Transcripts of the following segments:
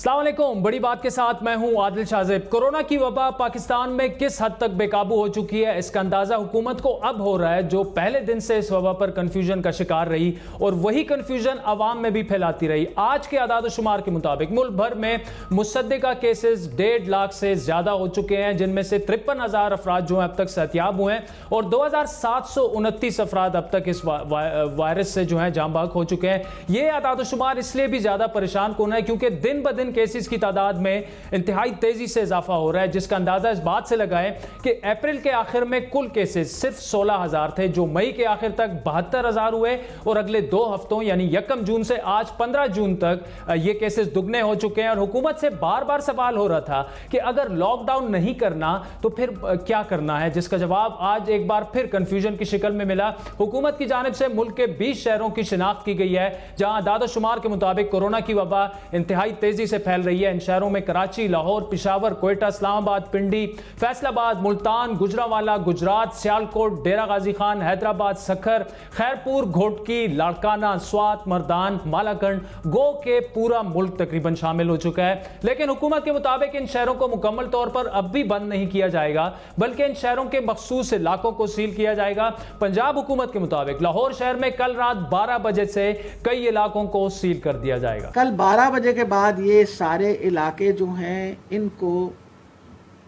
السلام علیکم، بڑی بات کے ساتھ میں ہوں عادل شاذب۔ کورونا کی وبا پاکستان میں کس حد تک بے قابو ہو چکی ہے، اس کا اندازہ حکومت کو اب ہو رہا ہے، جو پہلے دن سے اس وبا پر کنفیوژن کا شکار رہی اور وہی کنفیوژن عوام میں بھی پھیلاتی رہی۔ آج کے اعداد و شمار کے مطابق ملک بھر میں مصدقہ کیسز 1.5 لاکھ سے زیادہ ہو چکے ہیں، جن میں سے 53,000 افراد جو ہیں اب تک صحتیاب ہوئے ہیں اور 2,729 افراد اب تک اس وائرس سے جو ہیں جاں بحق ہو چکے ہیں۔ یہ اعداد و شمار اس لیے بھی زیادہ پریشان کن ہے کیونکہ دن بدن کیسز کی تعداد میں انتہائی تیزی سے اضافہ ہو رہا ہے، جس کا اندازہ اس بات سے لگائیں کہ اپریل کے آخر میں کل کیسز صرف 16,000 تھے، جو مئی کے آخر تک 72,000 ہوئے اور اگلے 2 ہفتوں یعنی 1 جون سے آج 15 جون تک یہ کیسز دگنے ہو چکے ہیں۔ اور حکومت سے بار بار سوال ہو رہا تھا کہ اگر لاک ڈاؤن نہیں کرنا تو پھر کیا کرنا ہے، جس کا جواب آج ایک بار پھر کنفیوژن کی شکل میں ملا۔ حکومت کی جانب سے ملک کے 20 شہروں کی شناخت کی گئی ہے جہاں اعداد و شمار کے مطابق کورونا کی وبا انتہائی تیزی سے پھیل رہی ہے۔ ان شہروں میں کراچی، لاہور، پشاور، کوئٹہ، اسلام آباد، پنڈی، فیصل آباد، ملتان، گجرانوالہ، گجرات، سیالکوٹ، ڈیرہ غازی خان، حیدرآباد، سکھر، خیرپور، گھوٹکی، لاڑکانہ، سوات، مردان، مالاکنڈ، گو کے پورا ملک تقریباً شامل ہو چکا ہے۔ لیکن حکومت کے مطابق ان شہروں کو مکمل طور پر اب بھی بند نہیں کیا جائے گا، بلکہ ان شہروں کے مخصوص علاقوں کو سیل کیا جائے گا۔ پنجاب حکومت کے مطابق لاہور شہر میں کل رات 12 بجے سے کئی علاقوں کو سیل کر دیا جائے گا۔ کل 12 بجے کے بعد یہ سارے علاقے جو ہیں ان کو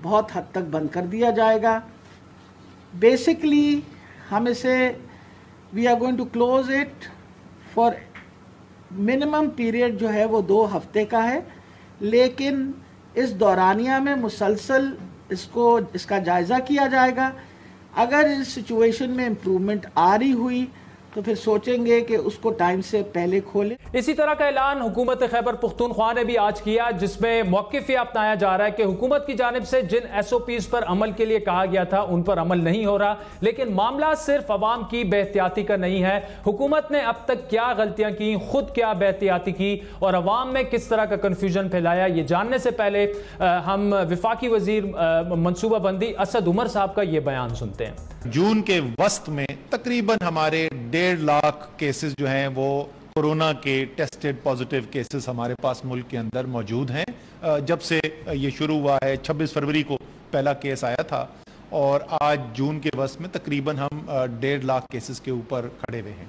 بہت حد تک بند کر دیا جائے گا۔ بیسکلی ہم اسے we are going to close it for minimum period جو ہے وہ 2 ہفتے کا ہے، لیکن اس دورانیہ میں مسلسل اس کا جائزہ کیا جائے گا۔ اگر اس سچویشن میں امپرومنٹ آ رہی ہوئی تو پھر سوچیں گے کہ اس کو ٹائم سے پہلے کھولیں۔ اسی طرح کا اعلان حکومت خیبر پختونخوا نے بھی آج کیا، جس میں موقف یہ اپنایا جا رہا ہے کہ حکومت کی جانب سے جن SOPs پر عمل کے لیے کہا گیا تھا ان پر عمل نہیں ہو رہا، لیکن معاملہ صرف عوام کی بے احتیاطی کا نہیں ہے۔ حکومت نے اب تک کیا غلطیاں کی، خود کیا بے احتیاطی کی اور عوام میں کس طرح کا کنفیوژن پھیلایا، یہ جاننے سے پہلے ہم وفاقی وزیر منصوبہ بندی اسد عمر صاحب کا یہ بیان سنتے ہیں۔ جون کے وسط میں تقریباً ہمارے 1.5 لاکھ کیسز جو ہیں وہ کورونا کے ٹیسٹڈ پازیٹیو کیسز ہمارے پاس ملک کے اندر موجود ہیں۔ جب سے یہ شروع ہوا ہے 26 فروری کو پہلا کیس آیا تھا اور آج جون کے وسط میں تقریباً ہم 1.5 لاکھ کیسز کے اوپر کھڑے ہوئے ہیں۔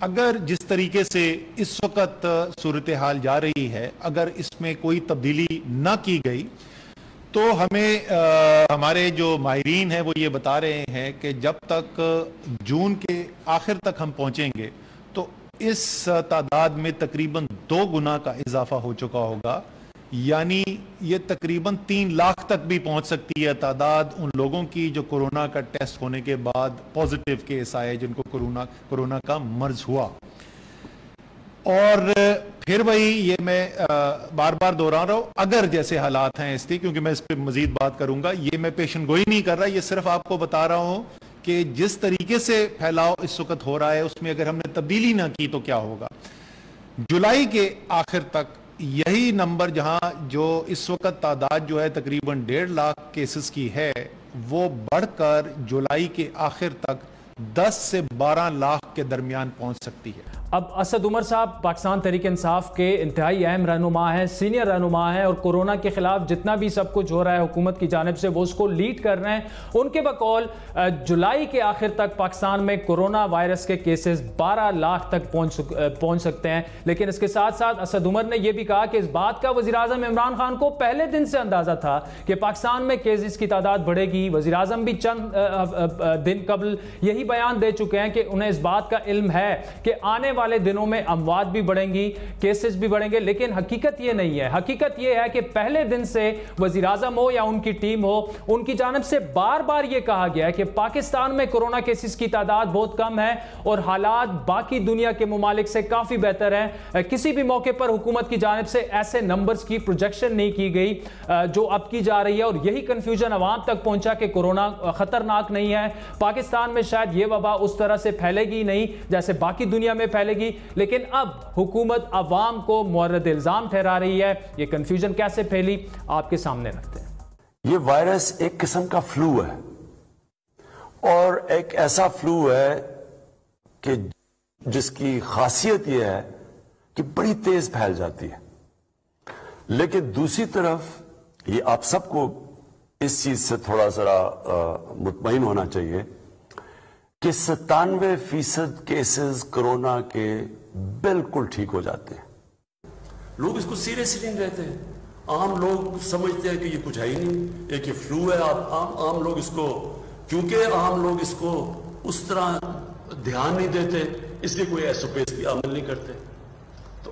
اگر جس طریقے سے اس وقت صورتحال جا رہی ہے، اگر اس میں کوئی تبدیلی نہ کی گئی تو ہمیں ہمارے جو ماہرین ہیں وہ یہ بتا رہے ہیں کہ جب تک جون کے آخر تک ہم پہنچیں گے تو اس تعداد میں تقریباً 2 گنا کا اضافہ ہو چکا ہوگا، یعنی یہ تقریباً 3 لاکھ تک بھی پہنچ سکتی ہے تعداد ان لوگوں کی جو کورونا کا ٹیسٹ ہونے کے بعد پازیٹیو کیس آئے، جن کو کورونا کا مرض ہوا۔ اور پھر وہی یہ میں بار بار دہرا رہا ہوں، اگر جیسے حالات ہیں اس لیے، کیونکہ میں اس پہ مزید بات کروں گا، یہ میں پیشن گوئی نہیں کر رہا، یہ صرف آپ کو بتا رہا ہوں کہ جس طریقے سے پھیلاؤ اس وقت ہو رہا ہے اس میں اگر ہم نے تبدیلی نہ کی تو کیا ہوگا۔ جولائی کے آخر تک یہی نمبر جہاں جو اس وقت تعداد جو ہے تقریباً 1.5 لاکھ کیسز کی ہے، وہ بڑھ کر جولائی کے آخر تک 10 سے 12 لاکھ کے درمیان پہنچ سکتی ہے۔ اب اسد عمر صاحب پاکستان تحریک انصاف کے انتہائی اہم رہنما ہیں، سینئر رہنما ہیں، اور کورونا کے خلاف جتنا بھی سب کچھ ہو رہا ہے حکومت کی جانب سے وہ اس کو لیڈ کر رہے ہیں۔ ان کے بقول جولائی کے آخر تک پاکستان میں کورونا وائرس کے کیسز 12 لاکھ تک پہنچ سکتے ہیں، لیکن اس کے ساتھ ساتھ اسد عمر نے یہ بھی کہا کہ اس بات کا وزیراعظم عمران خان کو پہلے دن سے اندازہ تھا کہ پاکستان میں کیسز کی تعداد بڑھے گی۔ وزیراعظم بھی چند دن قبل یہی بیان دے چکے ہیں کہ انہیں اس بات کا علم ہے کہ آنے والے دنوں میں اموات بھی بڑھیں گی، کیسز بھی بڑھیں گے، لیکن حقیقت یہ نہیں ہے۔ حقیقت یہ ہے کہ پہلے دن سے وزیراعظم ہو یا ان کی ٹیم ہو، ان کی جانب سے بار بار یہ کہا گیا ہے کہ پاکستان میں کورونا کیسز کی تعداد بہت کم ہے اور حالات باقی دنیا کے ممالک سے کافی بہتر ہیں۔ کسی بھی موقع پر حکومت کی جانب سے ایسے نمبرز کی پروجیکشن نہیں کی گئی جو اب کی جا رہی ہے، اور یہی کنفیوژن عوام تک پہنچا کہ کورونا خطرناک نہیں ہے، پاکستان میں شاید یہ وبا اس طرح سے پھیلے گی نہیں جیسے باقی دنیا میں پھیلے گی، لیکن اب حکومت عوام کو مورد الزام ٹھہرا رہی ہے۔ یہ کنفیوژن کیسے پھیلی آپ کے سامنے رکھتے ہیں۔ یہ وائرس ایک قسم کا فلو ہے اور ایک ایسا فلو ہے کہ جس کی خاصیت یہ ہے کہ بڑی تیز پھیل جاتی ہے، لیکن دوسری طرف یہ آپ سب کو اس چیز سے تھوڑا ذرا مطمئن ہونا چاہیے کہ 97% کیسز کورونا کے بالکل ٹھیک ہو جاتے ہیں. لوگ اس کو سیریسلی نہیں لیتے. عام لوگ سمجھتے ہیں کہ یہ کچھ ہے ہی نہیں, ایک یہ فلو ہے. عام لوگ اس کو, کیونکہ عام لوگ اس کو اس طرح دھیان نہیں دیتے, اس لیے کوئی ایس او پیز کی عمل نہیں کرتے. تو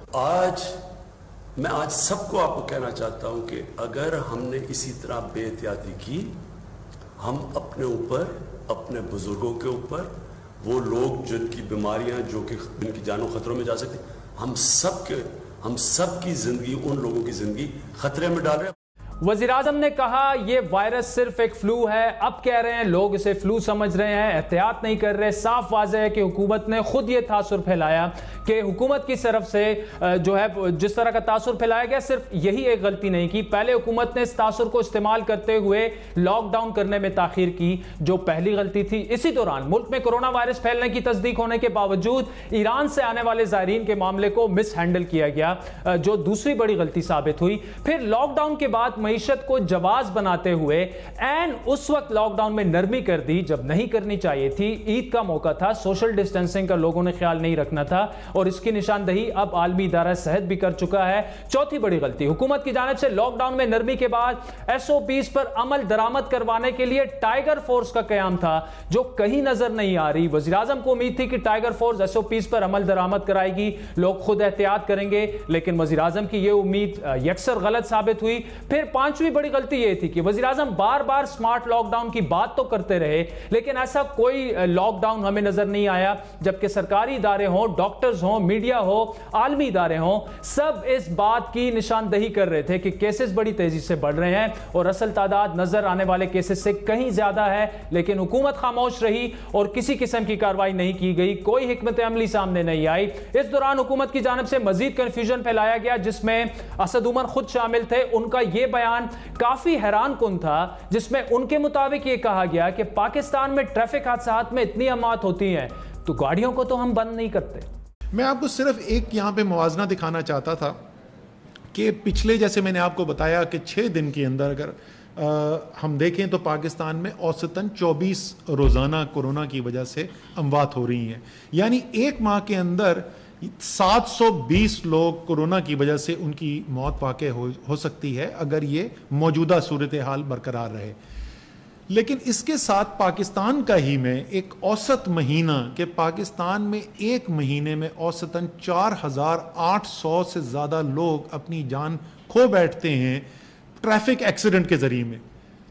میں آج سب کو آپ کو کہنا چاہتا ہوں کہ اگر ہم نے اسی طرح بے احتیاطی کی, ہم اپنے اوپر, اپنے بزرگوں کے اوپر, وہ لوگ جن کی بیماریاں جو کہ ان کی جانوں خطروں میں جا سکتی, ہم سب کی زندگی, ان لوگوں کی زندگی خطرے میں ڈال رہے ہیں. وزیراعظم نے کہا یہ وائرس صرف ایک فلو ہے. اب کہہ رہے ہیں لوگ اسے فلو سمجھ رہے ہیں, احتیاط نہیں کر رہے. صاف واضح ہے کہ حکومت نے خود یہ تاثر پھیلایا کہ حکومت کی طرف سے جو ہے جس طرح کا تاثر پھیلایا گیا, صرف یہی ایک غلطی نہیں کی. پہلے حکومت نے اس تاثر کو استعمال کرتے ہوئے لاک ڈاؤن کرنے میں تاخیر کی, جو پہلی غلطی تھی. اسی دوران ملک میں کرونا وائرس پھیلنے کی تصدیق ہونے کے باوجود ایران سے آنے والے زائرین کے معاملے کو مس ہینڈل کیا گیا, جو دوسری بڑی غلطی ثابت ہوئی. پھر لاک ڈاؤن کے بعد معیشت کو جواز بناتے ہوئے این اس وقت لاک ڈاؤن میں نرمی کر دی جب نہیں کرنی چاہیے تھی. عید کا موقع تھا, سوشل ڈسٹینسنگ کا لوگوں نے خیال نہیں رکھنا تھا, اور اس کی نشاندہی اب عالمی ادارہ صحت بھی کر چکا ہے. چوتھی بڑی غلطی حکومت کی جانب سے لاک ڈاؤن میں نرمی کے بعد ایس او پیز پر عمل درآمد کروانے کے لیے ٹائیگر فورس کا قیام تھا, جو کہیں نظر نہیں آ رہی. وزیراعظم کو امید تھی کہ tiger force S O Ps پر عمل درآمد کرائے گی, لوگ خود احتیاط کریں گے, لیکن وزیراعظم کی یہ امید یکسر غلط ثابت ہوئی. پھر پانچویں بڑی غلطی یہ تھی کہ وزیراعظم بار بار سمارٹ لاک ڈاؤن کی بات تو کرتے رہے, لیکن ایسا کوئی لاک ڈاؤن ہمیں نظر نہیں آیا, جبکہ سرکاری ادارے ہوں, ڈاکٹرز ہوں, میڈیا ہو, عالمی ادارے ہوں, سب اس بات کی نشاندہی کر رہے تھے کہ کیسز بڑی تیزی سے بڑھ رہے ہیں اور اصل تعداد نظر آنے والے کیسز سے کہیں زیادہ ہے. لیکن حکومت خاموش رہی اور کسی قسم کی کارروائی نہیں کی گئی, کوئی حکمت عملی سامنے نہیں آئی. اس دوران حکومت کی جانب سے مزید کنفیوژن پھیلایا گیا, جس میں اسد عمر خود شامل تھے. ان کا یہ بیان کافی حیران کن تھا, جس میں ان کے مطابق یہ کہا گیا کہ پاکستان میں ٹریفک حادثات میں اتنی اموات ہوتی ہیں تو گاڑیوں کو تو ہم بند نہیں کرتے. میں آپ کو صرف ایک یہاں پہ موازنہ دکھانا چاہتا تھا کہ پچھلے, جیسے میں نے آپ کو بتایا کہ 6 دن کے اندر اگر ہم دیکھیں تو پاکستان میں اوسطاً 24 روزانہ کورونا کی وجہ سے اموات ہو رہی ہیں. یعنی ایک ماہ کے اندر 720 لوگ کورونا کی وجہ سے ان کی موت واقع ہو سکتی ہے اگر یہ موجودہ صورتحال برقرار رہے. لیکن اس کے ساتھ پاکستان کا ہی میں ایک اوسط مہینہ کہ پاکستان میں ایک مہینے میں اوسطاً 4800 سے زیادہ لوگ اپنی جان کھو بیٹھتے ہیں ٹریفک ایکسیڈنٹ کے ذریعے میں,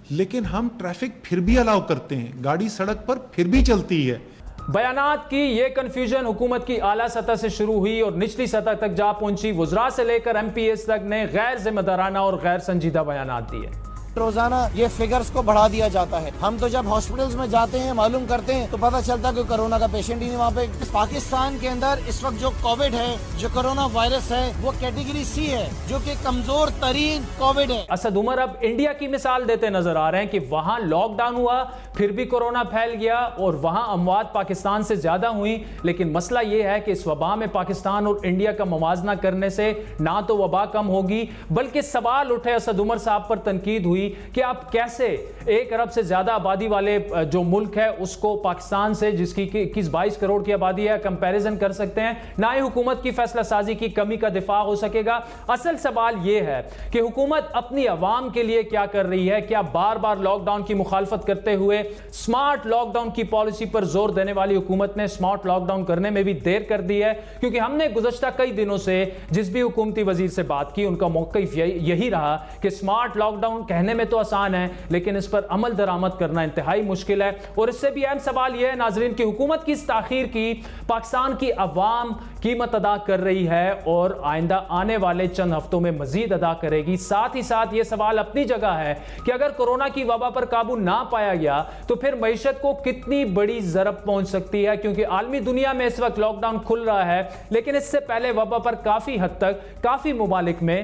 لیکن ہم ٹریفک پھر بھی الاؤ کرتے ہیں, گاڑی سڑک پر پھر بھی چلتی ہے. بیانات کی یہ کنفیوژن حکومت کی اعلیٰ سطح سے شروع ہوئی اور نچلی سطح تک جا پہنچی. وزراء سے لے کر ایم پی ایس تک نے غیر ذمہ دارانہ اور غیر سنجیدہ بیانات دیے. روزانہ یہ فگرز کو بڑھا دیا جاتا ہے. ہم تو جب ہاسپٹلز میں جاتے ہیں, معلوم کرتے ہیں, تو پتہ چلتا کہ کرونا کا پیشنٹ ہی نہیں وہاں پہ. پاکستان کے اندر اس وقت جو کووڈ ہے, جو کرونا وائرس ہے, وہ کیٹیگری سی ہے, جو کہ کمزور ترین کووڈ ہے. اسد عمر اب انڈیا کی مثال دیتے نظر آ رہے ہیں کہ وہاں لاک ڈاؤن ہوا, پھر بھی کورونا پھیل گیا اور وہاں اموات پاکستان سے زیادہ ہوئی. لیکن مسئلہ یہ ہے کہ اس وبا میں پاکستان اور انڈیا کا موازنہ کرنے سے نہ تو وبا کم ہوگی, بلکہ سوال اٹھے اسد عمر صاحب پر, تنقید ہوئی کہ آپ کیسے 1 ارب سے زیادہ آبادی والے جو ملک ہے اس کو پاکستان سے جس کی 21-22 کروڑ کی آبادی ہے کمپیریزن کر سکتے ہیں. نہ ہی حکومت کی فیصلہ سازی کی کمی کا دفاع ہو سکے گا. اصل سوال یہ ہے کہ حکومت اپنی عوام کے لیے کیا کر رہی ہے. کیا بار بار لاک ڈاؤن کی مخالفت کرتے ہوئے سمارٹ لاک ڈاؤن کی پالیسی پر زور دینے والی حکومت نے سمارٹ لاک ڈاؤن کرنے میں بھی دیر کر دی ہے؟ کیونکہ ہم نے گزشتہ کئی دنوں سے جس بھی حکومتی وزیر سے بات کی, ان کا موقف یہی رہا کہ سمارٹ لاک ڈاؤن کہنے میں تو آسان ہے, لیکن اس پر عمل درآمد کرنا انتہائی مشکل ہے. اور اس سے بھی اہم سوال یہ ہے ناظرین کہ حکومت کی اس تاخیر کی پاکستان کی عوام قیمت ادا کر رہی ہے اور آئندہ آنے والے چند ہفتوں میں مزید ادا کرے گی. ساتھ ہی ساتھ یہ سوال اپنی جگہ ہے کہ اگر کورونا کی وبا پر قابو نہ پایا گیا تو پھر معیشت کو کتنی بڑی ضرب پہنچ سکتی ہے, کیونکہ عالمی دنیا میں اس وقت لاک ڈاؤن کھل رہا ہے, لیکن اس سے پہلے وبا پر کافی حد تک کافی ممالک میں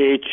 H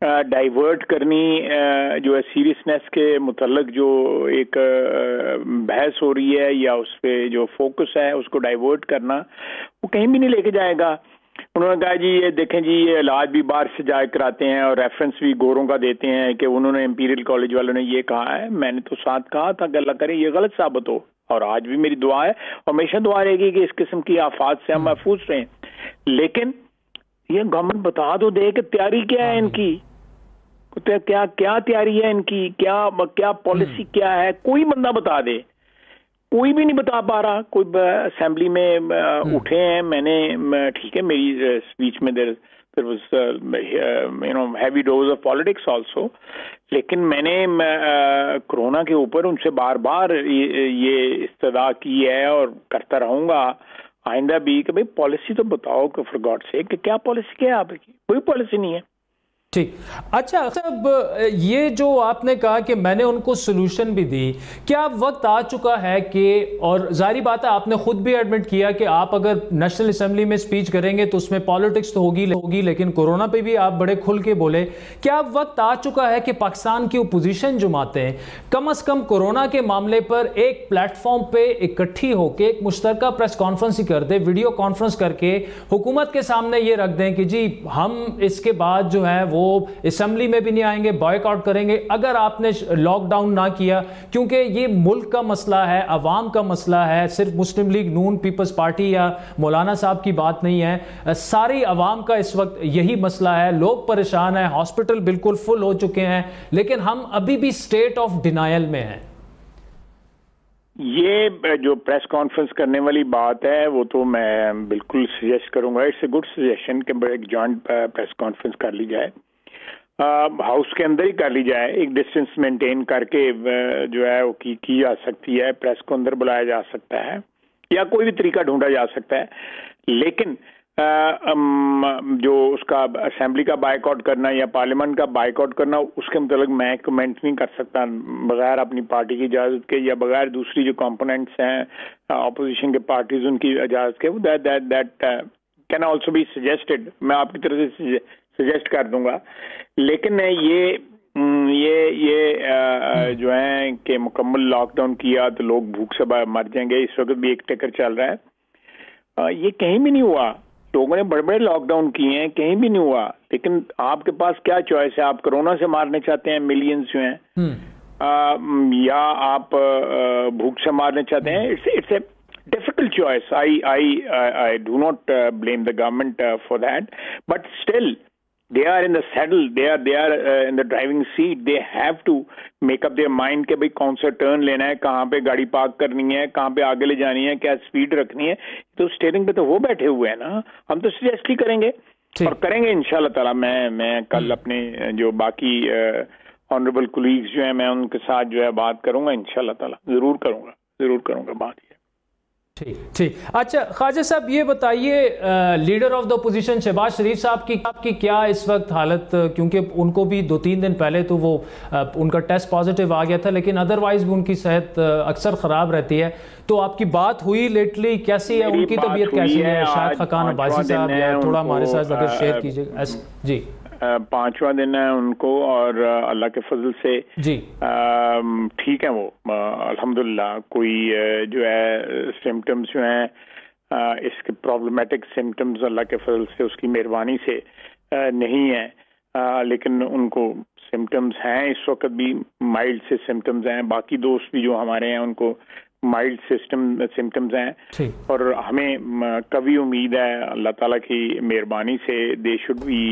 ڈائیورٹ کرنی جو ہے سیریسنیس کے متعلق جو ایک بحث ہو رہی ہے یا اس پہ جو فوکس ہے اس کو ڈائیورٹ کرنا وہ کہیں بھی نہیں لے کے جائے گا. انہوں نے کہا جی یہ دیکھیں جی یہ علاج بھی باہر سے جا کراتے ہیں اور ریفرنس بھی گوروں کا دیتے ہیں کہ انہوں نے امپیریل کالج والوں نے یہ کہا ہے. میں نے تو ساتھ کہا تھا کہ اللہ کرے یہ غلط ثابت ہو, اور آج بھی میری دعا ہے ہمیشہ دعا رہے گی کہ اس قسم کی آفات سے ہم محفوظ رہیں. لیکن یہ گورنمنٹ بتا دو دے کہ تیاری کیا ہے ان کی, کیا تیاری ہے ان کی, کیا پالیسی کیا ہے, کوئی بندہ بتا دے. کوئی بھی نہیں بتا پا رہا. کوئی اسمبلی میں اٹھے ہیں, میں نے ٹھیک ہے میری اسپیچ میں there was heavy dose of politics also, لیکن میں نے کرونا کے اوپر ان سے بار بار یہ استدعا کی ہے اور کرتا رہوں گا آئندہ بھی کہ بھئی پالیسی تو بتاؤ کہ فار گاڈ سے کہ کیا پالیسی کیا ہے آپ کی. کوئی پالیسی نہیں ہے. ٹھیک. اچھا صاحب, یہ جو آپ نے کہا کہ میں نے ان کو سلوشن بھی دی, کیا وقت آ چکا ہے کہ, اور ظاہری بات ہے آپ نے خود بھی ایڈمٹ کیا کہ آپ اگر نیشنل اسمبلی میں سپیچ کریں گے تو اس میں پالیٹکس تو ہوگی, لیکن کورونا پہ بھی آپ بڑے کھل کے بولے. کیا وقت آ چکا ہے کہ پاکستان کی اپوزیشن جماعتیں کم از کم کورونا کے معاملے پر ایک پلیٹ فارم پہ اکٹھی ہو کے ایک مشترکہ پریس کانفرنس ہی کر دے, ویڈیو کانفرنس کر کے حکومت کے سامنے یہ رکھ دیں کہ جی ہم اس کے بعد جو ہے وہ اسمبلی میں بھی نہیں آئیں گے, بائیک آؤٹ کریں گے اگر آپ نے لاک ڈاؤن نہ کیا, کیونکہ یہ ملک کا مسئلہ ہے, عوام کا مسئلہ ہے, صرف مسلم لیگ نون پیپلز پارٹی یا مولانا صاحب کی بات نہیں ہے, ساری عوام کا اس وقت یہی مسئلہ ہے. لوگ پریشان ہیں, ہاسپٹل بالکل فل ہو چکے ہیں, لیکن ہم ابھی بھی سٹیٹ آف ڈینائل میں ہیں. یہ جو پریس کانفرنس کرنے والی بات ہے وہ تو میں بالکل سجیسٹ کروں گا, اٹس اے گڈ سجیشن کہ ایک جوائنٹ پریس کانفرنس کر لی جائے, ہاؤس کے اندر ہی کر لی جائے, ایک ڈسٹینس مینٹین کر کے جو ہے وہ کی جا سکتی ہے, پریس کو اندر بلایا جا سکتا ہے یا کوئی بھی طریقہ ڈھونڈا جا سکتا ہے. لیکن جو اس کا اسمبلی کا بائیک آؤٹ کرنا یا پارلیمنٹ کا بائیک آؤٹ کرنا, اس کے متعلق میں کمنٹ نہیں کر سکتا بغیر اپنی پارٹی کی اجازت کے یا بغیر دوسری جو کمپوننٹس ہیں اپوزیشن کے پارٹیز ان کی اجازت کے. That can also be suggested, میں آپ کی طرف سے سجیسٹ کر دوں گا. لیکن یہ جو ہے کہ مکمل لاک ڈاؤن کیا تو لوگ بھوک سے مر جائیں گے, اس وقت بھی ایک ٹکر چل رہا ہے, یہ کہیں بھی نہیں ہوا. لوگوں نے بڑے بڑے لاک ڈاؤن کیے ہیں, کہیں بھی نہیں ہوا. لیکن آپ کے پاس کیا چوائس ہے, آپ کرونا سے مارنے چاہتے ہیں ملینز جو ہیں, یا آپ بھوک سے مارنے چاہتے ہیں. It's a difficult choice. I do not blame the government for that, but still they are in the saddle, they are in the driving seat. They have to make up their mind کہ بھئی کون سا turn لینا ہے, کہاں پہ گاڑی park کرنی ہے, کہاں پہ آگے لے جانی ہے, کیا سپیڈ رکھنی ہے. تو اسٹیئرنگ پہ تو وہ بیٹھے ہوئے ہیں نا, ہم تو سجیسٹ ہی کریں گے اور کریں گے انشاءاللہ تعالی. میں کل اپنے جو باقی آنریبل کولیگز جو ہیں میں ان کے ساتھ جو ہے بات کروں گا انشاءاللہ تعالی, ضرور کروں گا بات. ٹھیک. اچھا خواجہ صاحب یہ بتائیے, leader of the opposition Shehbaz Sharif صاحب کی کیا اس وقت حالت, کیونکہ ان کو بھی 2-3 دن پہلے تو وہ ان کا ٹیسٹ پازیٹیو آ گیا تھا, لیکن ادروائز بھی ان کی صحت اکثر خراب رہتی ہے. تو آپ کی بات ہوئی لیٹلی, کیسی ہے ان کی طبیعت, کیسی ہے؟ شاید خاقان عباسی صاحب یا تھوڑا ہمارے ساتھ اگر شیئر کیجیے. جی 5واں دن ہے ان کو, اور اللہ کے فضل سے جی ٹھیک ہے وہ الحمدللہ. کوئی جو ہے سمٹمز جو ہیں اس کے پرابلمیٹک سمٹمز اللہ کے فضل سے اس کی مہربانی سے نہیں ہیں, لیکن ان کو سمٹمز ہیں اس وقت بھی, مائلڈ سے سمٹمز ہیں. باقی دوست بھی جو ہمارے ہیں ان کو مائلڈ سمٹمز ہیں, اور ہمیں کبھی امید ہے اللہ تعالیٰ کی مہربانی سے they should be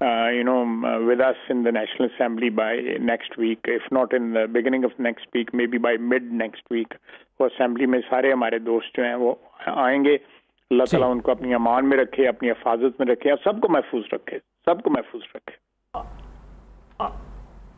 with us in the National Assembly by next week, if not in the beginning of next week, maybe by mid next week. وہ اسمبلی میں سارے ہمارے دوست جو ہیں وہ آئیں گے. اللہ تعالیٰ ان کو اپنی امان میں رکھے, اپنی حفاظت میں رکھے, اور سب کو محفوظ رکھے.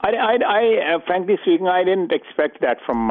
I frankly speaking, I didn't expect that from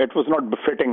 it was not befitting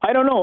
I don't know,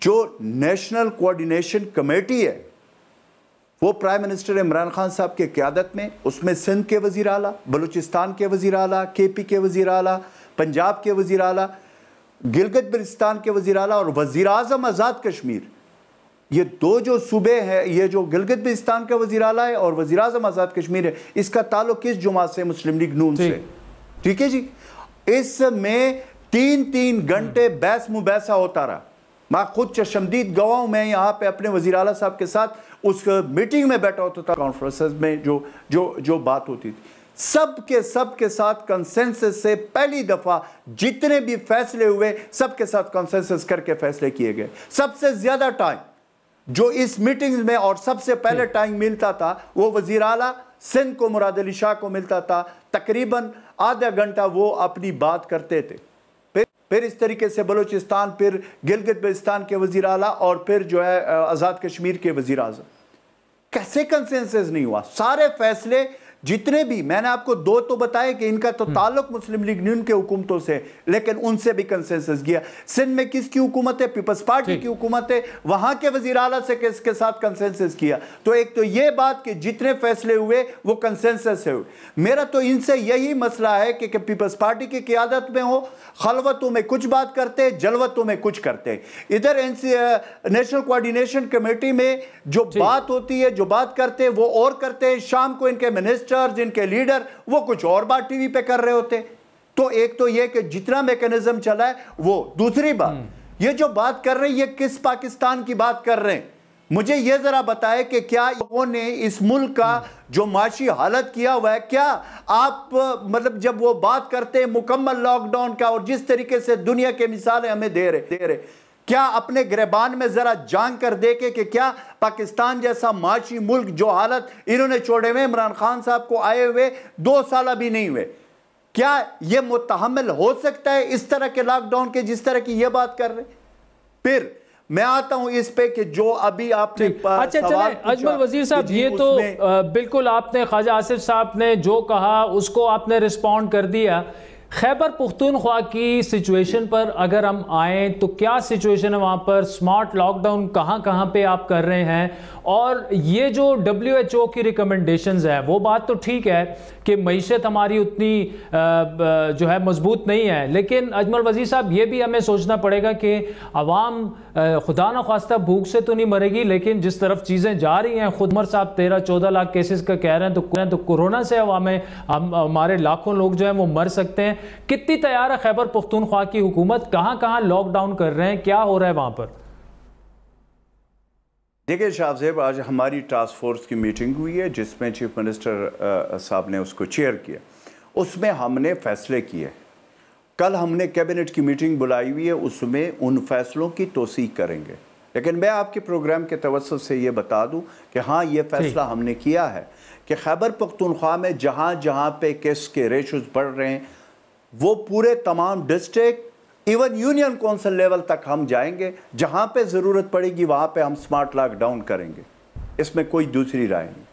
جو نیشنل کوارڈینیشن کمیٹی ہے وہ پرائم منسٹر عمران خان صاحب کے قیادت میں، اس میں سندھ کے وزیر اعلیٰ، بلوچستان کے وزیر اعلیٰ، کے پی کے وزیر اعلیٰ، پنجاب کے وزیر اعلیٰ، گلگت بلتستان کے وزیر اعلیٰ اور وزیر اعظم آزاد کشمیر، یہ دو جو صوبے ہیں، یہ جو گلگت بلتستان کا وزیر اعلیٰ ہے اور وزیر اعظم آزاد کشمیر ہے، اس کا تعلق کس جماعت سے؟ مسلم لیگ نون سے، ٹھیک ہے جی۔ اس میں 3 گھنٹے بحث مباحثہ ہوتا رہا، میں خود چشمدید گواہ ہوں، میں یہاں پہ اپنے وزیر اعلیٰ صاحب کے ساتھ اس میٹنگ میں بیٹھا ہوتا تھا، کانفرنسز میں جو بات ہوتی تھی، سب کے ساتھ کنسنسس سے پہلی دفعہ جتنے بھی فیصلے ہوئے سب کے ساتھ کنسنسس کر کے فیصلے کیے گئے۔ سب سے زیادہ ٹائم جو اس میٹنگز میں اور سب سے پہلے ٹائم ملتا تھا وہ وزیر اعلیٰ سندھ کو مراد علی شاہ کو ملتا تھا، تقریباً آدھا گھنٹہ وہ اپنی بات کرتے تھے، پھر اس طریقے سے بلوچستان، پھر گلگت بلتستان کے وزیر اعلیٰ اور پھر جو ہے آزاد کشمیر کے وزیر اعظم۔ کیسے کنسنسس نہیں ہوا؟ سارے فیصلے جتنے بھی میں نے آپ کو 2 تو بتائے کہ ان کا تو تعلق مسلم لیگ نون کے حکومتوں سے، لیکن ان سے بھی کنسنسس گیا۔ سندھ میں کس کی حکومت ہے؟ پیپلز پارٹی کی حکومت ہے، وہاں کے وزیر اعلیٰ سے کس کے ساتھ کنسنسس کیا؟ تو ایک تو یہ بات کہ جتنے فیصلے ہوئے وہ کنسنسس سے ہوئے۔ میرا تو ان سے یہی مسئلہ ہے کہ پیپلز پارٹی کی قیادت میں ہو، خلوتوں میں کچھ بات کرتے، جلوتوں میں کچھ کرتے۔ ادھر نیشنل کوارڈینیشن کمیٹی میں جو بات ہوتی ہے، جو بات کرتے وہ اور کرتے، شام کو ان کے منسٹر، جن کے لیڈر وہ کچھ اور بات ٹی وی پہ کر رہے ہوتے۔ تو ایک تو یہ کہ جتنا میکنزم چلا ہے وہ، دوسری بات یہ جو بات کر رہے ہیں یہ کس پاکستان کی بات کر رہے ہیں؟ مجھے یہ ذرا بتائے کہ کیا لوگوں نے اس ملک کا جو معاشی حالت کیا ہوا ہے، کیا آپ مطلب جب وہ بات کرتے ہیں مکمل لاک ڈاؤن کا اور جس طریقے سے دنیا کے مثالیں ہمیں دے رہے، کیا اپنے گریبان میں ذرا جان کر دیکھے کہ کیا پاکستان جیسا معاشی ملک جو حالت انہوں نے چھوڑے ہوئے، عمران خان صاحب کو آئے ہوئے 2 سالہ بھی نہیں ہوئے، کیا یہ متحمل ہو سکتا ہے اس طرح کے لاک ڈاؤن کے جس طرح کی یہ بات کر رہے؟ پھر میں آتا ہوں اس پہ کہ جو ابھی آپ نے اچھا چلیں اجمل وزیر صاحب، یہ تو بالکل آپ نے خواجہ آصف صاحب نے جو کہا اس کو آپ نے رسپونڈ کر دیا۔ خیبر پختونخوا کی سچویشن پر اگر ہم آئیں تو کیا سچویشن ہے وہاں پر؟ سمارٹ لاک ڈاؤن کہاں پہ آپ کر رہے ہیں؟ اور یہ جو WHO کی ریکمنڈیشنز ہے وہ بات تو ٹھیک ہے کہ معیشت ہماری اتنی جو ہے مضبوط نہیں ہے، لیکن اجمل وزیر صاحب یہ بھی ہمیں سوچنا پڑے گا کہ عوام خدا نخواستہ بھوک سے تو نہیں مرے گی، لیکن جس طرف چیزیں جا رہی ہیں، خود عمر صاحب 13-14 لاکھ کیسز کا کہہ رہے ہیں، تو کورونا سے ہمارے لاکھوں لوگ جو ہیں وہ مر سکتے ہیں۔ کتنی تیار ہے خیبر پختونخوا کی حکومت؟ کہاں لاک ڈاؤن کر رہے ہیں؟ کیا ہو رہا ہے وہاں پر؟ دیکھیں شاہ صاحب، آج ہماری ٹاسک فورس کی میٹنگ ہوئی ہے جس میں چیف منسٹر صاحب نے اس کو چیئر کیا، اس میں ہم نے فیصلے کیے۔ کل ہم نے کیبنٹ کی میٹنگ بلائی ہوئی ہے، اس میں ان فیصلوں کی توثیق کریں گے، لیکن میں آپ کے پروگرام کے توسط سے یہ بتا دوں کہ ہاں یہ فیصلہ ہم نے کیا ہے کہ خیبر پختونخوا میں جہاں پہ کیس کے ریشوز بڑھ رہے ہیں وہ پورے تمام district even union council level تک ہم جائیں گے، جہاں پہ ضرورت پڑے گی وہاں پہ ہم سمارٹ لاک ڈاؤن کریں گے، اس میں کوئی دوسری رائے نہیں۔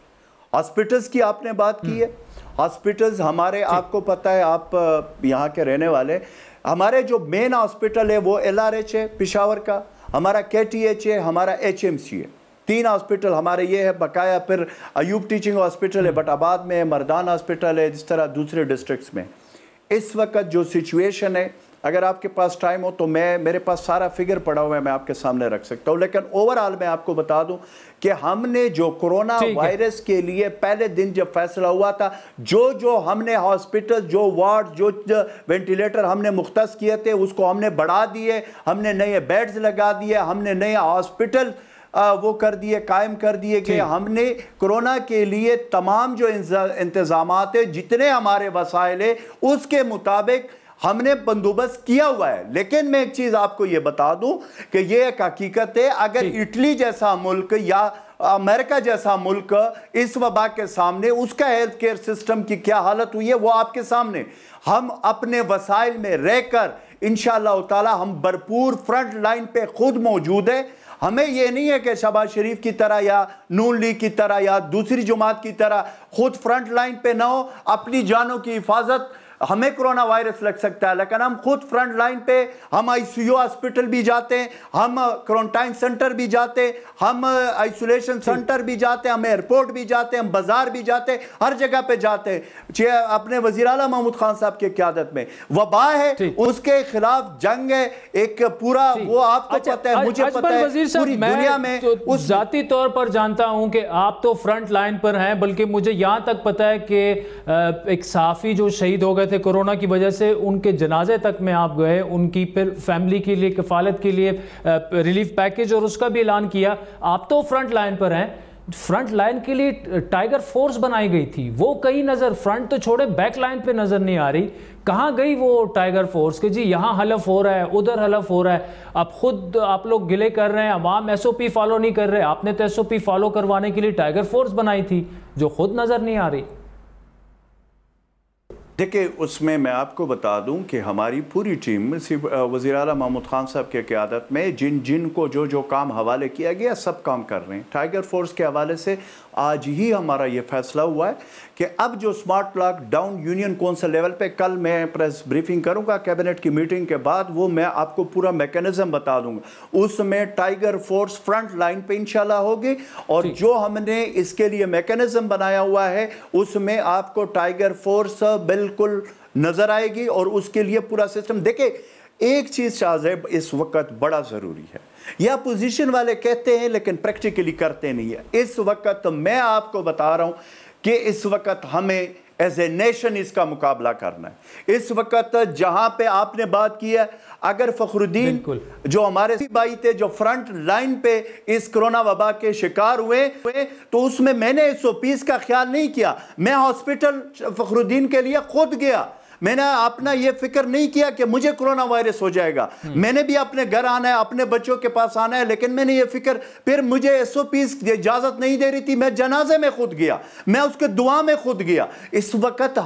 ہاسپٹلز کی آپ نے بات کی ہے، ہاسپٹلز ہمارے آپ کو پتہ ہے، آپ یہاں کے رہنے والے، ہمارے جو مین ہاسپٹل ہے وہ LRH ہے پشاور کا، ہمارا KTH ہے، ہمارا HMC ہے، 3 ہاسپٹل ہمارے یہ ہے، بقایا پھر ایوب ٹیچنگ ہاسپٹل ہے بٹ آباد میں، مردان ہاسپٹل ہے، جس طرح دوسرے ڈسٹرکٹس میں۔ اس وقت جو سچویشن ہے، اگر آپ کے پاس ٹائم ہو تو میرے پاس سارا فگر پڑا ہوا ہے، میں آپ کے سامنے رکھ سکتا ہوں، لیکن اوورآل میں آپ کو بتا دوں کہ ہم نے جو کورونا وائرس کے لیے پہلے دن جب فیصلہ ہوا تھا، جو ہم نے ہاسپٹل، جو وارڈ، جو وینٹیلیٹر ہم نے مختص کیے تھے اس کو ہم نے بڑھا دیے، ہم نے نئے بیڈز لگا دیے، ہم نے نئے ہاسپٹل وہ کر دیے، قائم کر دیے کہ ہم نے کورونا کے لیے تمام جو انتظامات ہیں، جتنے ہمارے وسائل ہیں اس کے مطابق ہم نے بندوبست کیا ہوا ہے۔ لیکن میں ایک چیز آپ کو یہ بتا دوں کہ یہ ایک حقیقت ہے، اگر اٹلی جیسا ملک یا امریکہ جیسا ملک اس وبا کے سامنے، اس کا ہیلتھ کیئر سسٹم کی کیا حالت ہوئی ہے وہ آپ کے سامنے، ہم اپنے وسائل میں رہ کر انشاءاللہ تعالی ہم بھرپور فرنٹ لائن پہ خود موجود ہیں۔ ہمیں یہ نہیں ہے کہ شہباز شریف کی طرح یا نون لیگ کی طرح یا دوسری جماعت کی طرح خود فرنٹ لائن پہ نہ ہو، اپنی جانوں کی حفاظت ہمیں کرونا وائرس لگ سکتا ہے، لیکن ہم خود فرنٹ لائن پہ، ہم ICU ہاسپٹل بھی جاتے ہیں، ہم کوارنٹائن سینٹر بھی جاتے ہیں، ہم آئسولیشن سینٹر بھی جاتے ہیں، ہم ایئرپورٹ بھی جاتے ہیں، ہم بازار بھی جاتے ہیں، ہر جگہ پہ جاتے ہیں۔ اپنے وزیر اعلیٰ محمود خان صاحب کی قیادت میں وبا ہے، اس کے خلاف جنگ ہے، ایک پورا وہ آپ کو پتہ ہے، مجھے پتہ ہے، پوری دنیا میں۔ ذاتی طور پر جانتا ہوں کہ آپ تو فرنٹ لائن پر ہیں، بلکہ مجھے یہاں تک پتہ ہے کہ ایک صحافی جو شہید ہو گئے تھے کورونا کی وجہ سے، ان کے جنازے تک میں آپ گئے، ان کی پھر فیملی کے لیے کفالت کے لیے ریلیف پیکیج اور اس کا بھی اعلان کیا۔ آپ تو فرنٹ لائن پر ہیں، فرنٹ لائن کے لیے ٹائیگر فورس بنائی گئی تھی، وہ کہیں نظر، فرنٹ تو چھوڑے بیک لائن پہ نظر نہیں آ رہی، کہاں گئی وہ ٹائیگر فورس کہ جی یہاں حلف ہو رہا ہے، ادھر حلف ہو رہا ہے۔ اب خود آپ لوگ گلے کر رہے ہیں، عوام SOP فالو نہیں کر رہے، آپ نے تو SOP فالو کروانے کے لیے ٹائیگر فورس بنائی تھی جو خود نظر نہیں آ رہی۔ دیکھیں، اس میں آپ کو بتا دوں کہ ہماری پوری ٹیم وزیر اعلیٰ محمود خان صاحب کی قیادت میں جن کو جو کام حوالے کیا گیا سب کام کر رہے ہیں۔ ٹائیگر فورس کے حوالے سے آج ہی ہمارا یہ فیصلہ ہوا ہے کہ اب جو smart lockdown union council level پہ، کل میں پریس بریفنگ کروں گا کیبنٹ کی میٹنگ کے بعد، وہ میں آپ کو پورا میکینزم بتا دوں گا، اس میں ٹائیگر فورس فرنٹ لائن پہ انشاءاللہ ہوگی، اور جو ہم نے اس کے لیے میکینزم بنایا ہوا ہے اس میں آپ کو ٹائیگر فورس بالکل نظر آئے گی، اور اس کے لیے پورا سسٹم۔ دیکھیں، ایک چیز شاہ زیب اس وقت بڑا ضروری ہے، یہ اپوزیشن والے کہتے ہیں لیکن پریکٹیکلی کرتے نہیں ہے۔ اس وقت میں آپ کو بتا رہا ہوں کہ اس وقت ہمیں ایز اے نیشن اس کا مقابلہ کرنا ہے۔ اس وقت جہاں پہ آپ نے بات کی ہے، اگر فخر الدین جو ہمارے بھائی تھے جو فرنٹ لائن پہ اس کرونا وبا کے شکار ہوئے تو اس میں نے SOPs کا خیال نہیں کیا۔ میں ہاسپٹل فخر الدین کے لیے خود گیا، میں نے اپنا یہ فکر نہیں کیا کہ مجھے کرونا وائرس ہو جائے گا، میں نے بھی اپنے گھر آنا ہے، اپنے بچوں کے پاس آنا ہے، لیکن میں نے یہ فکر، پھر مجھے SOPs اجازت نہیں دے رہی تھی، میں جنازے میں خود گیا، میں اس کے دعا میں خود گیا۔ اس وقت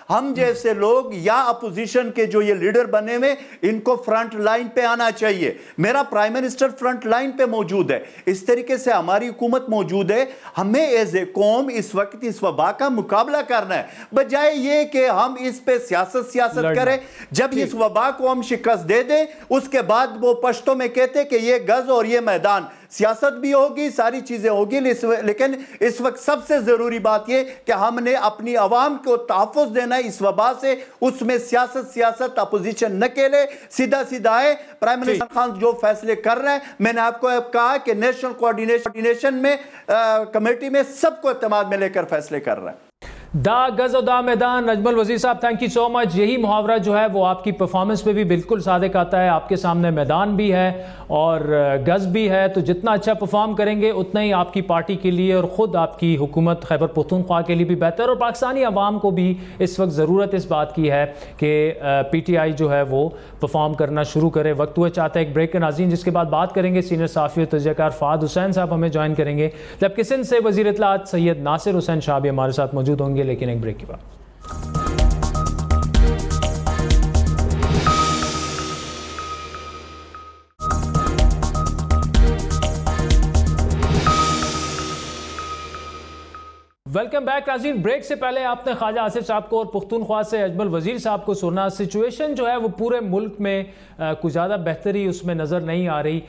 ہم جیسے لوگ یا اپوزیشن کے جو یہ لیڈر بنے ہوئے، ان کو فرنٹ لائن پہ آنا چاہیے۔ میرا پرائم منسٹر فرنٹ لائن پہ موجود ہے، اس طریقے سے ہماری حکومت موجود ہے۔ ہمیں ایز اے قوم اس وقت اس وبا کا مقابلہ کرنا ہے، بجائے یہ کہ ہم اس پہ سیاست کریں۔ جب اس وبا کو ہم شکست دے دیں، اس کے بعد وہ پشتوں میں کہتے کہ یہ گز اور یہ میدان، سیاست بھی ہوگی، ساری چیزیں ہوگی، لیکن اس وقت سب سے ضروری بات یہ کہ ہم نے اپنی عوام کو تحفظ دینا ہے اس وبا سے۔ اس میں سیاست اپوزیشن نہ کھیلے، سیدھا ہے۔ پرائم منسٹر خان جو فیصلے کر رہے ہیں، میں نے آپ کو کہا کہ نیشنل کوارڈینیشن میں کمیٹی میں سب کو اعتماد میں لے کر فیصلے کر رہے ہیں۔ دا گز و دا میدان۔ اجمل وزیر صاحب، تھینک یو سو مچ۔ یہی محاورہ جو ہے وہ آپ کی پرفارمنس پہ بھی بالکل صادق آتا ہے، آپ کے سامنے میدان بھی ہے اور گز بھی ہے، تو جتنا اچھا پرفارم کریں گے اتنا ہی آپ کی پارٹی کے لیے اور خود آپ کی حکومت خیبر پختونخوا کے لیے بھی بہتر، اور پاکستانی عوام کو بھی اس وقت ضرورت اس بات کی ہے کہ PTI جو ہے وہ پرفارم کرنا شروع کرے۔ وقت ہوئے چاہتا ہے ایک بریک کا ناظرین، جس کے بعد بات کریں گے سینئر صحافی اور تجزیہ کار فہد حسین صاحب ہمیں جوائن کریں گے، جبکہ سندھ سے وزیر اطلاعات سید ناصر حسین شاہ بھی ہمارے ساتھ موجود ہوں گے، لیکن ایک بریک کے بعد۔ ویلکم بیک ناظرین۔ بریک سے پہلے آپ نے خواجہ آصف صاحب کو اور پختونخوا سے اجمل وزیر صاحب کو سنا۔ سچویشن جو ہے وہ پورے ملک میں کچھ زیادہ بہتری اس میں نظر نہیں آ رہی،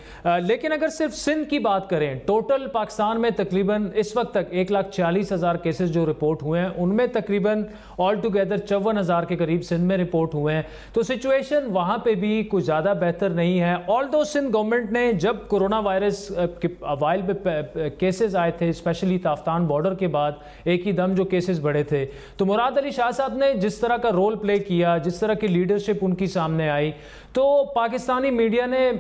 لیکن اگر صرف سندھ کی بات کریں، ٹوٹل پاکستان میں تقریباً اس وقت تک 1,40,000 کیسز جو رپورٹ ہوئے ہیں، ان میں تقریباً آل ٹوگیدر 54,000 کے قریب سندھ میں رپورٹ ہوئے ہیں، تو سچویشن وہاں پہ بھی کچھ زیادہ بہتر نہیں ہے۔ آلدو سندھ گورنمنٹ نے جب کرونا وائرس کے اوائل پہ کیسز آئے تھے، اسپیشلی تافتان بارڈر کے بعد ایک ہی دم جو کیسز بڑھے تھے، تو مراد علی شاہ صاحب نے جس طرح کا رول پلے کیا، جس طرح کی لیڈرشپ ان کی سامنے آئی، تو پاکستانی میڈیا نے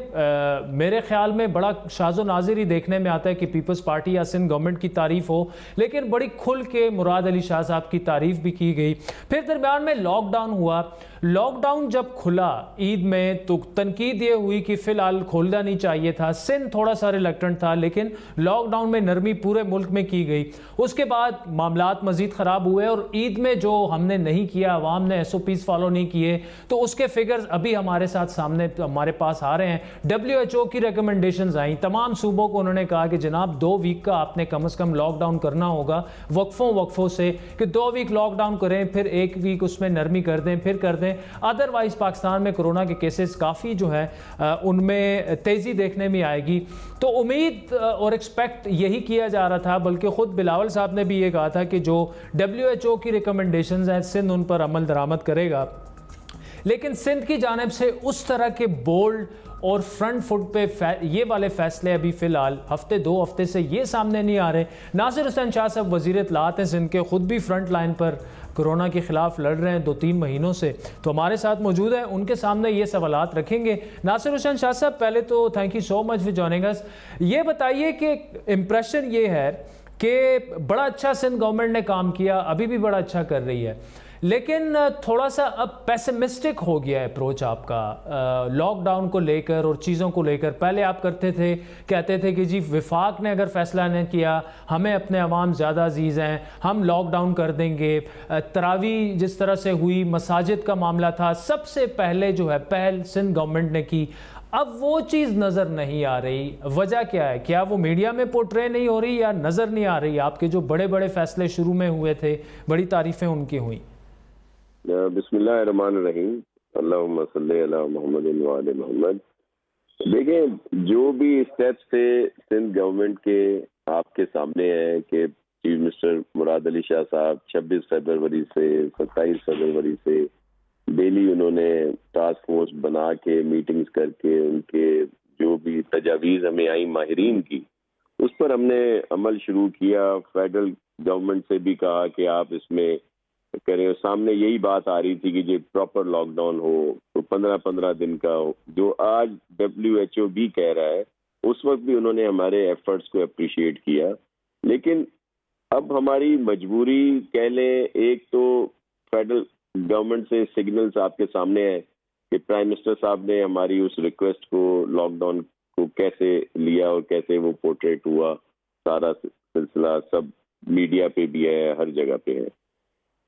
میرے خیال میں بڑا شاذ و نادر ہی دیکھنے میں آتا ہے کہ پیپلز پارٹی یا سندھ گورنمنٹ کی تعریف ہو، لیکن بڑی کھل کے مراد علی شاہ صاحب کی تعریف بھی کی گئی۔ پھر درمیان میں لاک ڈاؤن ہوا، لاک ڈاؤن جب کھلا عید میں تو تنقید یہ ہوئی کہ فی الحال کھولنا نہیں چاہیے تھا، سندھ تھوڑا سا ریلیکٹنٹ تھا، لیکن لاک ڈاؤن میں نرمی پورے ملک میں کی گئی۔ اس کے بعد معاملات مزید خراب ہوئے اور عید میں جو ہم نے نہیں کیا، عوام نے SOPs فالو نہیں کیے، تو اس کے فگرز ابھی ہمارے ساتھ ساتھ سامنے ہمارے پاس آ رہے ہیں. WHO کی ریکمنڈیشنز آئیں, تمام صوبوں کو انہوں نے کہا کہ جناب 2 ویک کا آپ نے کم از کم لاک ڈاؤن کرنا ہوگا, وقفوں سے, کہ 2 ویک لاک ڈاؤن کریں, پھر 1 ویک اس میں نرمی کر دیں, پھر کر دیں. ادروائز پاکستان میں کرونا کے کیسز کافی جو ہے ان میں تیزی دیکھنے میں آئے گی. تو امید اور ایکسپیکٹ یہی کیا جا رہا تھا, بلکہ خود بلاول صاحب نے بھی یہ کہا تھا کہ جو WHO کی ریکمنڈیشنز ہیں سندھ ان پر عمل درآمد کرے گا. لیکن سندھ کی جانب سے اس طرح کے بولڈ اور فرنٹ فٹ پہ یہ والے فیصلے ابھی فی الحال 2 ہفتے سے یہ سامنے نہیں آ رہے. ناصر حسین شاہ صاحب وزیر اطلاعات ہیں سندھ کے, خود بھی فرنٹ لائن پر کرونا کے خلاف لڑ رہے ہیں 2-3 مہینوں سے, تو ہمارے ساتھ موجود ہیں, ان کے سامنے یہ سوالات رکھیں گے. ناصر حسین شاہ صاحب, پہلے تو thank you so much for joining us. یہ بتائیے کہ امپریشن یہ ہے کہ بڑا اچھا سندھ گورنمنٹ نے کام کیا, ابھی بھی بڑا اچھا کر رہی ہے, لیکن تھوڑا سا اب پیسمسٹک ہو گیا ہے اپروچ آپ کا لاک ڈاؤن کو لے کر اور چیزوں کو لے کر. پہلے آپ کہتے تھے کہ جی وفاق نے اگر فیصلہ نہیں کیا, ہمیں اپنے عوام زیادہ عزیز ہیں, ہم لاک ڈاؤن کر دیں گے. تراویح جس طرح سے ہوئی, مساجد کا معاملہ تھا, سب سے پہلے جو ہے پہل سندھ گورنمنٹ نے کی. اب وہ چیز نظر نہیں آ رہی, وجہ کیا ہے؟ کیا وہ میڈیا میں پورٹرے نہیں ہو رہی یا نظر نہیں آ رہی؟ آپ کے جو بڑے بڑے فیصلے شروع میں ہوئے تھے, بڑی تعریفیں ان کی ہوئیں. بسم اللہ الرحمن الرحیم, اللہم صلی علی محمد وعلی محمد. دیکھیں, جو بھی اسٹیپس تھے سندھ گورنمنٹ کے آپ کے سامنے ہیں کہ چیف منسٹر مراد علی شاہ صاحب 26 فروری سے 27 فروری سے ڈیلی انہوں نے ٹاسک فورس بنا کے میٹنگز کر کے ان کے جو بھی تجاویز ہمیں آئی ماہرین کی, اس پر ہم نے عمل شروع کیا. فیڈرل گورنمنٹ سے بھی کہا کہ آپ اس میں کریں. سامنے یہی بات آ رہی تھی کہ جو پراپر لاک ڈاؤن ہو تو 15 دن کا ہو, جو آج WHO بھی کہہ رہا ہے. اس وقت بھی انہوں نے ہمارے ایفرٹس کو اپریشیٹ کیا. لیکن اب ہماری مجبوری کہہ لیں, ایک تو فیڈرل گورنمنٹ سے سگنلز آپ کے سامنے ہے کہ پرائم منسٹر صاحب نے ہماری اس ریکویسٹ کو لاک ڈاؤن کو کیسے لیا اور کیسے وہ پورٹریٹ ہوا, سارا سلسلہ سب میڈیا پہ بھی ہے, ہر جگہ پہ ہے.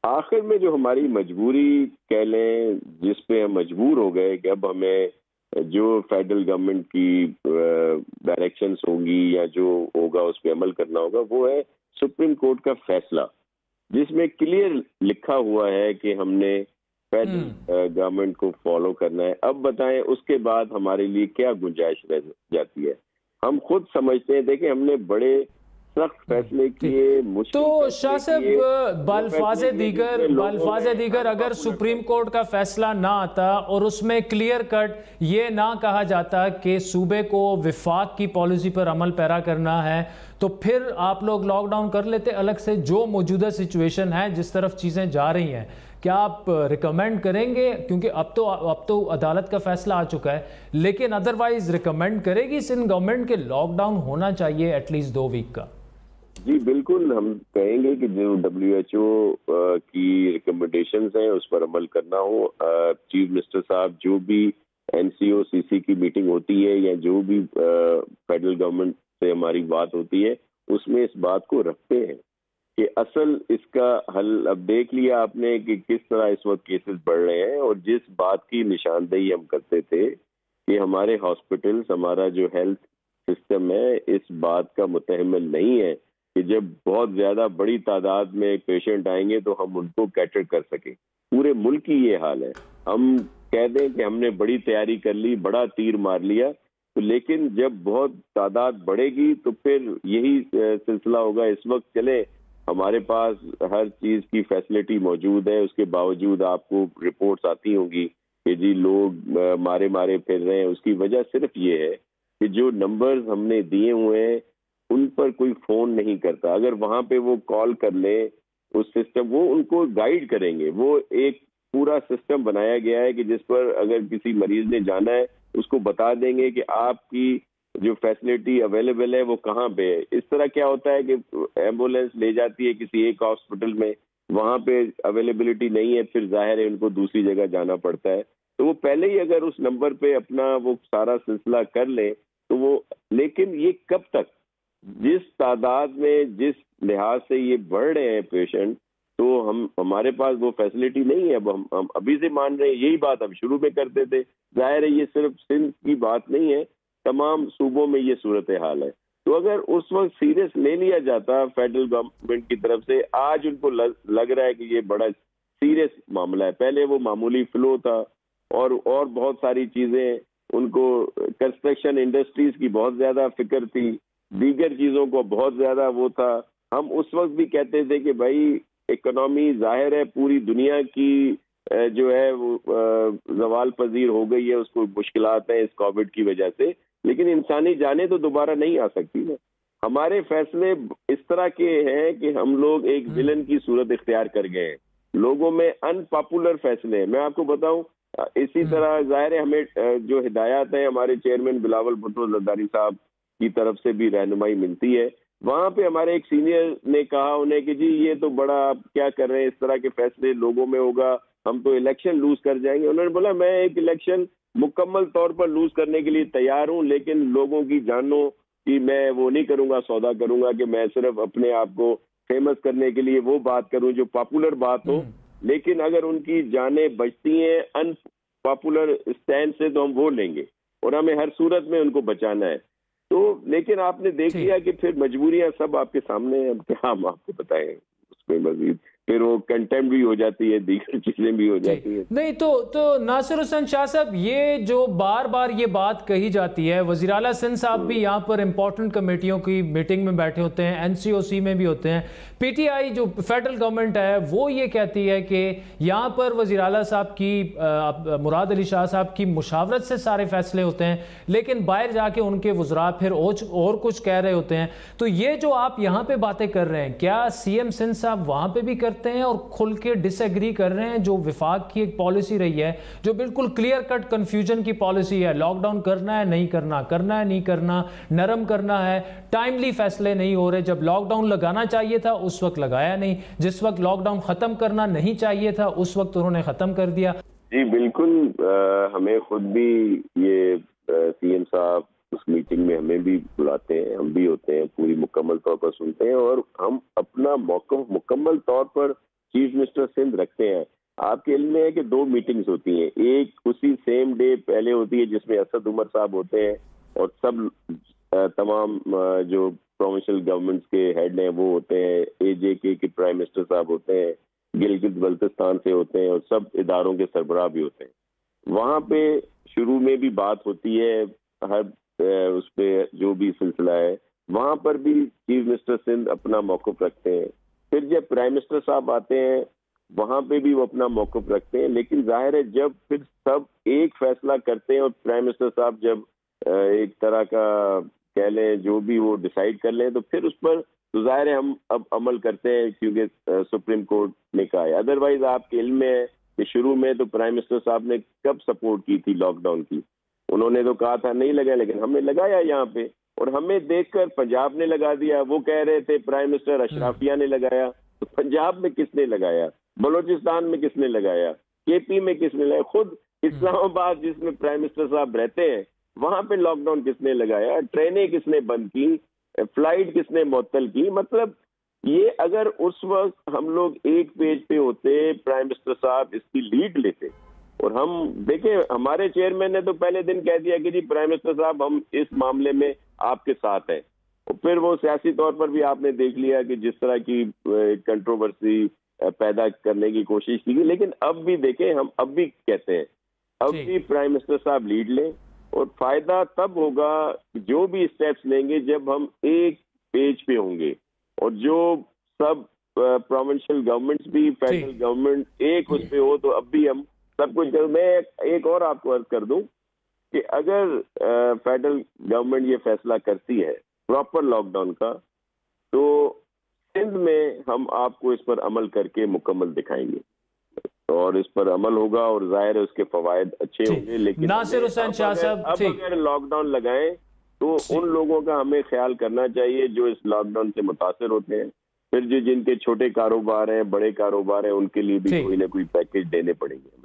آخر میں جو ہماری مجبوری کہہ لیں, جس پہ ہم مجبور ہو گئے کہ اب ہمیں جو فیڈرل گورنمنٹ کی ڈائریکشنز ہوں گی یا جو ہوگا اس پہ عمل کرنا ہوگا, وہ ہے سپریم کورٹ کا فیصلہ, جس میں کلیئر لکھا ہوا ہے کہ ہم نے فیڈرل گورنمنٹ کو فالو کرنا ہے. اب بتائیں اس کے بعد ہمارے لیے کیا گنجائش رہ جاتی ہے؟ ہم خود سمجھتے ہیں. دیکھیں, ہم نے بڑے سخت فیصلے کیے, تو شاہ صاحب بالفاظ دیگر اگر سپریم کورٹ کا فیصلہ نہ آتا اور اس میں کلیئر کٹ یہ نہ کہا جاتا کہ صوبے کو وفاق کی پالیسی پر عمل پیرا کرنا ہے, تو پھر آپ لوگ لاک ڈاؤن کر لیتے الگ سے. جو موجودہ سچویشن ہے, جس طرف چیزیں جا رہی ہیں, کیا آپ ریکمینڈ کریں گے؟ کیونکہ اب تو عدالت کا فیصلہ آ چکا ہے, لیکن ادروائز ریکمینڈ کرے گی سندھ گورنمنٹ کے لاک ڈاؤن ہونا چاہیے ایٹ لیسٹ 2 ویک کا؟ جی بالکل, ہم کہیں گے کہ جو WHO کی ریکمنڈیشنز ہیں اس پر عمل کرنا ہو. چیف منسٹر صاحب جو بھی NCO/CC کی میٹنگ ہوتی ہے یا جو بھی فیڈرل گورنمنٹ سے ہماری بات ہوتی ہے, اس میں اس بات کو رکھتے ہیں کہ اصل اس کا حل. اب دیکھ لیا آپ نے کہ کس طرح اس وقت کیسز بڑھ رہے ہیں, اور جس بات کی نشاندہی ہم کرتے تھے کہ ہمارے ہاسپٹلز, ہمارا جو ہیلتھ سسٹم ہے, اس بات کا متحمل نہیں ہے کہ جب بہت زیادہ بڑی تعداد میں پیشنٹ آئیں گے تو ہم ان کو کیٹر کر سکیں. پورے ملک کی یہ حال ہے. ہم کہہ دیں کہ ہم نے بڑی تیاری کر لی, بڑا تیر مار لیا, لیکن جب بہت تعداد بڑھے گی تو پھر یہی سلسلہ ہوگا. اس وقت چلے ہمارے پاس ہر چیز کی فیسلٹی موجود ہے, اس کے باوجود آپ کو رپورٹس آتی ہوں گی کہ جی لوگ مارے پھر رہے ہیں. اس کی وجہ صرف یہ ہے کہ جو نمبرز ہم نے دیے ہوئے ہیں ان پر کوئی فون نہیں کرتا. اگر وہاں پہ وہ کال کر لیں اس سسٹم, وہ ان کو گائیڈ کریں گے. وہ ایک پورا سسٹم بنایا گیا ہے کہ جس پر اگر کسی مریض نے جانا ہے اس کو بتا دیں گے کہ آپ کی جو فیسلٹی اویلیبل ہے وہ کہاں پہ ہے. اس طرح کیا ہوتا ہے کہ ایمبولینس لے جاتی ہے کسی ایک ہاسپٹل میں, وہاں پہ اویلیبلٹی نہیں ہے, پھر ظاہر ہے ان کو دوسری جگہ جانا پڑتا ہے. تو وہ پہلے ہی اگر اس نمبر پہ اپنا وہ سارا سلسلہ کر لیں تو وہ, لیکن یہ کب تک, جس تعداد میں جس لحاظ سے یہ بڑھ رہے ہیں پیشنٹ, تو ہمارے پاس وہ فیسلٹی نہیں ہے. اب ہم ابھی سے مان رہے ہیں, یہی بات ہم شروع میں کرتے تھے. ظاہر ہے یہ صرف سندھ کی بات نہیں ہے, تمام صوبوں میں یہ صورتحال ہے. تو اگر اس وقت سیریس لے لیا جاتا فیڈرل گورنمنٹ کی طرف سے, آج ان کو لگ رہا ہے کہ یہ بڑا سیریس معاملہ ہے. پہلے وہ معمولی فلو تھا اور بہت ساری چیزیں, ان کو کنسٹرکشن انڈسٹریز کی بہت زیادہ فکر تھی, دیگر چیزوں کو بہت زیادہ وہ تھا. ہم اس وقت بھی کہتے تھے کہ بھائی اکنامی ظاہر ہے پوری دنیا کی جو ہے وہ زوال پذیر ہو گئی ہے, اس کو مشکلات ہیں اس کووڈ کی وجہ سے, لیکن انسانی جانیں تو دوبارہ نہیں آ سکتی نا. ہمارے فیصلے اس طرح کے ہیں کہ ہم لوگ ایک ولن کی صورت اختیار کر گئے ہیں. لوگوں میں ان پاپولر فیصلے ہیں. میں آپ کو بتاؤں, اسی طرح ظاہر ہے ہمیں جو ہدایات ہیں ہمارے چیئرمین بلاول بھٹو زرداری صاحب کی طرف سے بھی رہنمائی ملتی ہے. وہاں پہ ہمارے ایک سینئر نے کہا انہیں کہ جی یہ تو بڑا آپ کیا کر رہے ہیں, اس طرح کے فیصلے لوگوں میں ہوگا, ہم تو الیکشن لوز کر جائیں گے. انہوں نے بولا میں ایک الیکشن مکمل طور پر لوز کرنے کے لیے تیار ہوں, لیکن لوگوں کی جانوں کی میں وہ نہیں کروں گا, سودا کروں گا کہ میں صرف اپنے آپ کو فیمس کرنے کے لیے وہ بات کروں جو پاپولر بات ہو, لیکن اگر ان کی جانیں بچتی ہیں ان پاپولر اسٹینڈ سے تو ہم وہ لیں گے, اور ہمیں ہر صورت میں ان کو بچانا ہے. تو لیکن آپ نے دیکھ لیا کہ پھر مجبوریاں سب آپ کے سامنے ہیں. اب کیا ہم آپ کو بتائیں اس میں مزید, پھر وہ کنٹمپٹ بھی ہو جاتی ہے, دیگر چیزیں بھی ہو جاتی ہیں. نہیں تو ناصر حسین شاہ صاحب, یہ جو بار بار یہ بات کہی جاتی ہے, وزیر اعلیٰ سندھ صاحب بھی یہاں پر امپورٹنٹ کمیٹیوں کی میٹنگ میں بیٹھے ہوتے ہیں, NCOC میں بھی ہوتے ہیں, پی ٹی آئی جو فیڈرل گورنمنٹ ہے وہ یہ کہتی ہے کہ یہاں پر وزیر اعلیٰ صاحب کی, مراد علی شاہ صاحب کی مشاورت سے سارے فیصلے ہوتے ہیں, لیکن باہر جا کے ان کے وزراء پھر اور کچھ کہہ رہے ہوتے ہیں. تو یہ جو آپ یہاں پہ باتیں کر رہے ہیں, کیا سی ایم سندھ صاحب وہاں پہ بھی کرتے ہیں اور کھل کے ڈس ایگری کر رہے ہیں جو وفاق کی ایک پالیسی رہی ہے, جو بالکل کلیئر کٹ کنفیوژن کی پالیسی ہے, لاک ڈاؤن کرنا ہے نہیں کرنا, کرنا ہے نہیں کرنا, نرم کرنا ہے, ٹائملی فیصلے نہیں ہو رہے, جب لاک ڈاؤن لگانا چاہیے تھا اس وقت لگایا نہیں, جس وقت لاک ڈاؤن ختم کرنا نہیں چاہیے تھا اس وقت انہوں نے ختم کر دیا. جی بالکل, ہمیں خود بھی یہ سی ایم صاحب اس میٹنگ میں ہمیں بھی بلاتے ہیں, ہم بھی ہوتے ہیں, پوری مکمل طور پر سنتے ہیں, اور ہم اپنا موقف مکمل طور پر چیف منسٹر سندھ رکھتے ہیں. آپ کے علم میں ہے کہ 2 میٹنگز ہوتی ہیں, ایک اسی سیم ڈے پہلے ہوتی ہے جس میں اسد عمر صاحب ہوتے ہیں اور سب تمام جو پروونشل گورنمنٹس کے ہیڈ ہیں وہ ہوتے ہیں, AJK کے پرائم منسٹر صاحب ہوتے ہیں, گلگت بلتستان سے ہوتے ہیں, اور سب اداروں کے سربراہ بھی ہوتے ہیں. وہاں پہ شروع میں بھی بات ہوتی ہے, ہر اس پہ جو بھی سلسلہ ہے وہاں پر بھی چیف منسٹر سندھ اپنا موقف رکھتے ہیں. پھر جب پرائم منسٹر صاحب آتے ہیں وہاں پہ بھی وہ اپنا موقف رکھتے ہیں, لیکن ظاہر ہے جب پھر سب ایک فیصلہ کرتے ہیں اور پرائم منسٹر صاحب جب ایک طرح کا کہہ لیں جو بھی وہ ڈیسائیڈ کر لیں تو پھر اس پر تو ظاہر ہے ہم اب عمل کرتے ہیں, کیونکہ سپریم کورٹ نے کہا ہے. ادروائز آپ کے علم میں ہے کہ شروع میں تو پرائم منسٹر صاحب نے کب سپورٹ کی تھی لاک ڈاؤن کی, انہوں نے تو کہا تھا نہیں لگایا, لیکن ہم نے لگایا یہاں پہ, اور ہمیں دیکھ کر پنجاب نے لگا دیا. وہ کہہ رہے تھے پرائم منسٹر اشرافیہ نے لگایا, تو پنجاب میں کس نے لگایا, بلوچستان میں کس نے لگایا, KP میں کس نے لگایا, خود اسلام آباد جس میں پرائم منسٹر صاحب رہتے ہیں وہاں پہ لاک ڈاؤن کس نے لگایا, ٹرینیں کس نے بند کی, فلائٹ کس نے معطل کی. مطلب یہ اگر اس وقت ہم لوگ ایک پیج پہ ہوتے, پرائم منسٹر صاحب اس کی لیڈ لیتے, اور ہم دیکھیں ہمارے چیئرمین نے تو پہلے دن کہہ دیا کہ جی پرائم منسٹر صاحب ہم اس معاملے میں آپ کے ساتھ ہیں, اور پھر وہ سیاسی طور پر بھی آپ نے دیکھ لیا کہ جس طرح کی کنٹروورسی پیدا کرنے کی کوشش کی. لیکن اب بھی دیکھیں, ہم اب بھی کہتے ہیں اب بھی پرائم منسٹر صاحب لیڈ لیں, اور فائدہ تب ہوگا جو بھی اسٹیپس لیں گے جب ہم ایک پیج پہ ہوں گے, اور جو سب پروونشل گورنمنٹس بھی فیڈرل گورنمنٹ ایک اس پہ ہو, تو اب بھی ہم سب کچھ کریں. میں ایک اور آپ کو عرض کر دوں کہ اگر فیڈرل گورنمنٹ یہ فیصلہ کرتی ہے پراپر لاک ڈاؤن کا, تو سندھ میں ہم آپ کو اس پر عمل کر کے مکمل دکھائیں گے, اور اس پر عمل ہوگا, اور ظاہر ہے اس کے فوائد اچھے ہوں گے. لیکن ناصر حسین شاہ صاحب, اب اگر لاک ڈاؤن لگائیں تو ان لوگوں کا ہمیں خیال کرنا چاہیے جو اس لاک ڈاؤن سے متاثر ہوتے ہیں, پھر جو جن کے چھوٹے کاروبار ہیں, بڑے کاروبار ہیں, ان کے لیے بھی کوئی نہ کوئی پیکیج دینے پڑیں گے ہمیں.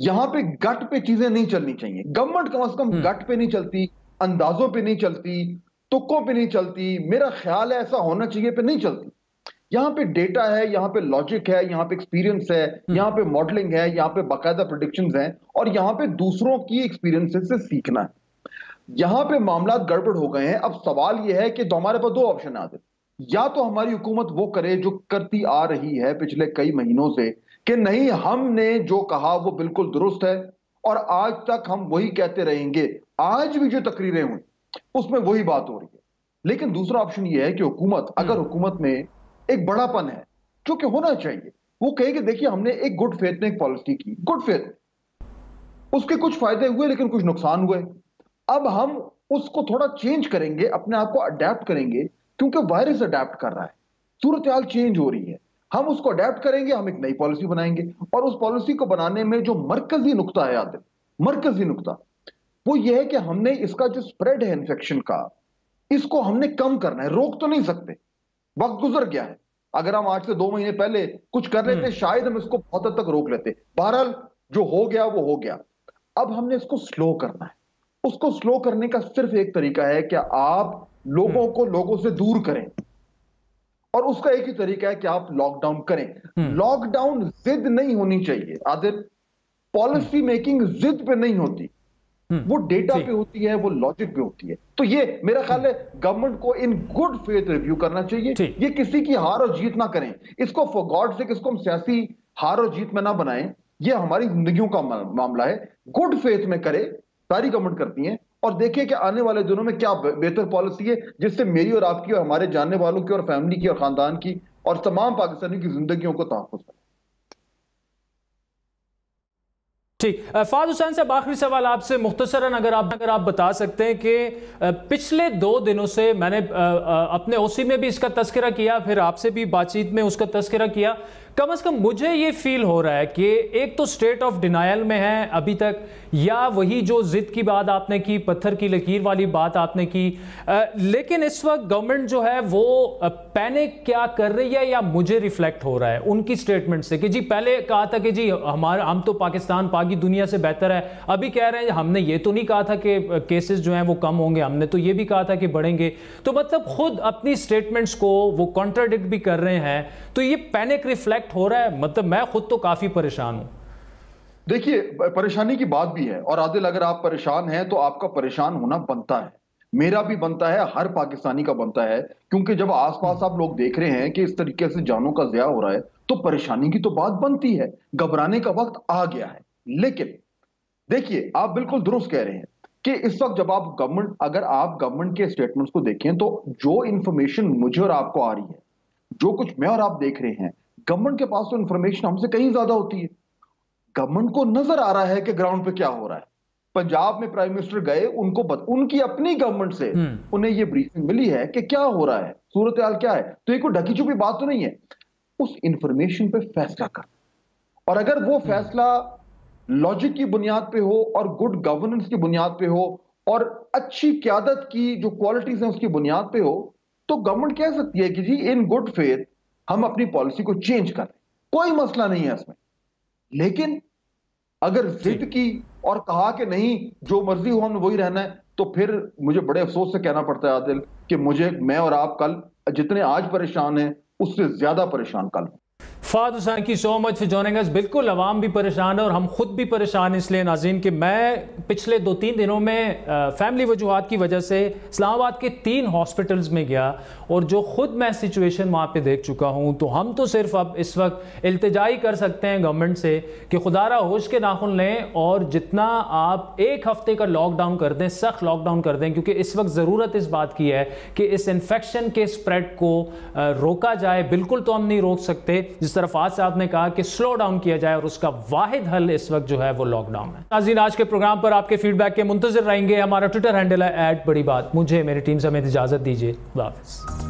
یہاں پہ گٹ پہ چیزیں نہیں چلنی چاہیے. گورنمنٹ کم از کم گٹ پہ نہیں چلتی, اندازوں پہ نہیں چلتی, تکوں پہ نہیں چلتی, میرا خیال ہے ایسا ہونا چاہیے پہ نہیں چلتی. یہاں پہ ڈیٹا ہے, یہاں پہ لاجک ہے, یہاں پہ ایکسپیرینس ہے, یہاں پہ ماڈلنگ ہے, یہاں پہ باقاعدہ پریڈکشنز ہیں, اور یہاں پہ دوسروں کی ایکسپیرینس سے سیکھنا ہے. یہاں پہ معاملات گڑبڑ ہو گئے ہیں. اب سوال یہ ہے کہ ہمارے پاس دو آپشن آتے, یا تو ہماری حکومت وہ کرے جو کرتی آ رہی ہے پچھلے کئی مہینوں سے کہ نہیں ہم نے جو کہا وہ بالکل درست ہے اور آج تک ہم وہی کہتے رہیں گے, آج بھی جو تقریریں ہوئی اس میں وہی بات ہو رہی ہے. لیکن دوسرا آپشن یہ ہے کہ حکومت, اگر حکومت میں ایک بڑا پن ہے جو کہ ہونا چاہیے, وہ کہے کہ دیکھیے ہم نے ایک گڈ فیتھ میں ایک پالیسی کی, گڈ فیتھ, اس کے کچھ فائدے ہوئے لیکن کچھ نقصان ہوئے, اب ہم اس کو تھوڑا چینج کریں گے, اپنے آپ کو اڈیپٹ کریں گے, کیونکہ وائرس اڈیپٹ کر رہا ہے, صورتحال چینج ہو رہی ہے, ہم اس کو اڈیپٹ کریں گے, ہم ایک نئی پالیسی بنائیں گے. اور اس پالیسی کو بنانے میں جو مرکزی نقطہ ہے عادل, مرکزی نقطہ وہ یہ ہے کہ ہم نے اس کا جو سپریڈ ہے انفیکشن کا, اس کو ہم نے کم کرنا ہے. روک تو نہیں سکتے, وقت گزر گیا ہے. اگر ہم آج سے 2 مہینے پہلے کچھ کر لیتے شاید ہم اس کو بہت حد تک روک لیتے. بہرحال جو ہو گیا وہ ہو گیا. اب ہم نے اس کو سلو کرنا ہے. اس کو سلو کرنے کا صرف ایک طریقہ ہے کہ آپ لوگوں کو لوگوں سے دور کریں, اور اس کا ایک ہی طریقہ ہے کہ آپ لاک ڈاؤن کریں. لاک ڈاؤن ضد نہیں ہونی چاہیے عادل, پالیسی میکنگ ضد پہ نہیں ہوتی, وہ ڈیٹا پہ ہوتی ہے, وہ لاجک پہ ہوتی ہے. تو یہ میرا خیال ہے گورنمنٹ کو ان گڈ فیتھ ریویو کرنا چاہیے. یہ کسی کی ہار اور جیت نہ کریں, اس کو فار گاڈ سے اس کو ہم سیاسی ہار اور جیت میں نہ بنائیں. یہ ہماری زندگیوں کا معاملہ ہے. گڈ فیتھ میں کرے, ساری گورنمنٹ کرتی ہیں, اور دیکھیں کہ آنے والے دنوں میں کیا بہتر پالیسی ہے جس سے میری اور آپ کی اور ہمارے جاننے والوں کی اور فیملی کی اور خاندان کی اور تمام پاکستانی کی زندگیوں کو تحفظ ہے. ٹھیک. فہد حسین صاحب, آخری سوال آپ سے مختصراً اگر آپ بتا سکتے ہیں کہ پچھلے 2 دنوں سے میں نے اپنے اوسی میں بھی اس کا تذکرہ کیا, پھر آپ سے بھی بات چیت میں اس کا تذکرہ کیا, کم از کم مجھے یہ فیل ہو رہا ہے کہ ایک تو سٹیٹ آف ڈینائل میں ہے ابھی تک, یا وہی جو ضد کی بات آپ نے کی, پتھر کی لکیر والی بات آپ نے کی, لیکن اس وقت گورنمنٹ جو ہے وہ پینک کیا کر رہی ہے, یا مجھے ریفلیکٹ ہو رہا ہے ان کی سٹیٹمنٹ سے کہ جی پہلے کہا تھا کہ جی ہم تو پاکستان باقی دنیا سے بہتر ہے, ابھی کہہ رہے ہیں ہم نے یہ تو نہیں کہا تھا کہ کیسز جو ہیں وہ کم ہوں گے, ہم نے تو یہ بھی کہا تھا کہ بڑھیں گے. تو مطلب خود اپنی سٹیٹمنٹس کو وہ کانٹراڈکٹ بھی کر رہے ہیں, تو یہ پینک ریفلیکٹ ہو رہا ہے. مطلب میں خود تو کافی پریشان ہوں. دیکھیے پریشانی کی بات بھی ہے, اور عادل اگر آپ پریشان ہیں تو آپ کا پریشان ہونا بنتا ہے, میرا بھی بنتا ہے, ہر پاکستانی کا بنتا ہے, کیونکہ جب آس پاس آپ لوگ دیکھ رہے ہیں کہ اس طریقے سے جانوں کا ضیاع ہو رہا ہے تو پریشانی کی تو بات بنتی ہے, گھبرانے کا وقت آ گیا ہے. لیکن دیکھیے آپ بالکل درست کہہ رہے ہیں کہ اس وقت جب اگر آپ گورنمنٹ کے اسٹیٹمنٹس کو دیکھیں تو جو انفارمیشن مجھے اور آپ کو آ رہی ہے, جو کچھ میں اور آپ دیکھ رہے ہیں, گورنمنٹ کے پاس تو انفارمیشن ہم سے کہیں زیادہ ہوتی ہے. گورنمنٹ کو نظر آ رہا ہے کہ گراؤنڈ پہ کیا ہو رہا ہے. پنجاب میں پرائم منسٹر گئے, ان کی اپنی گورنمنٹ سے انہیں یہ بریفنگ ملی ہے کہ کیا ہو رہا ہے, صورتحال کیا ہے. تو یہ کوئی ڈھکی چھپی بات تو نہیں ہے. اس انفارمیشن پہ فیصلہ کر, اور اگر وہ فیصلہ لاجک کی بنیاد پہ ہو اور گڈ گورننس کی بنیاد پہ ہو اور اچھی قیادت کی جو کوالٹیز ہیں اس کی بنیاد پہ ہو, تو گورنمنٹ کہہ سکتی ہے کہ جی ان گڈ فیتھ ہم اپنی پالیسی کو چینج کریں, کوئی مسئلہ نہیں ہے اس میں. لیکن اگر ضد کی اور کہا کہ نہیں جو مرضی ہو ہم نے وہی رہنا ہے, تو پھر مجھے بڑے افسوس سے کہنا پڑتا ہے عادل کہ میں اور آپ کل جتنے آج پریشان ہیں اس سے زیادہ پریشان کل ہوں. فہد حسین کی سو مچ فار جوائننگ اس. بالکل عوام بھی پریشان ہے اور ہم خود بھی پریشان اس لیے ناظرین کہ میں پچھلے 2-3 دنوں میں فیملی وجوہات کی وجہ سے اسلام آباد کے 3 ہاسپٹلز میں گیا, اور جو خود میں سچویشن وہاں پہ دیکھ چکا ہوں, تو ہم تو صرف اب اس وقت التجائی کر سکتے ہیں گورنمنٹ سے کہ خدا را ہوش کے ناخن لیں, اور جتنا آپ 1 ہفتے کا لاک ڈاؤن کر دیں, سخت لاک ڈاؤن کر دیں, کیونکہ اس وقت ضرورت اس بات کی ہے کہ اس انفیکشن کے اسپریڈ کو روکا جائے. بالکل تو ہم نہیں روک سکتے, جس طرح فہد صاحب نے کہا کہ سلو ڈاؤن کیا جائے, اور اس کا واحد حل اس وقت جو ہے وہ لاک ڈاؤن ہے. ناظرین آج کے پروگرام پر آپ کے فیڈ بیک کے منتظر رہیں گے. ہمارا ٹویٹر ہینڈل ہے @بڑی بات. مجھے میری ٹیم سے اجازت دیجیے. اللہ حافظ.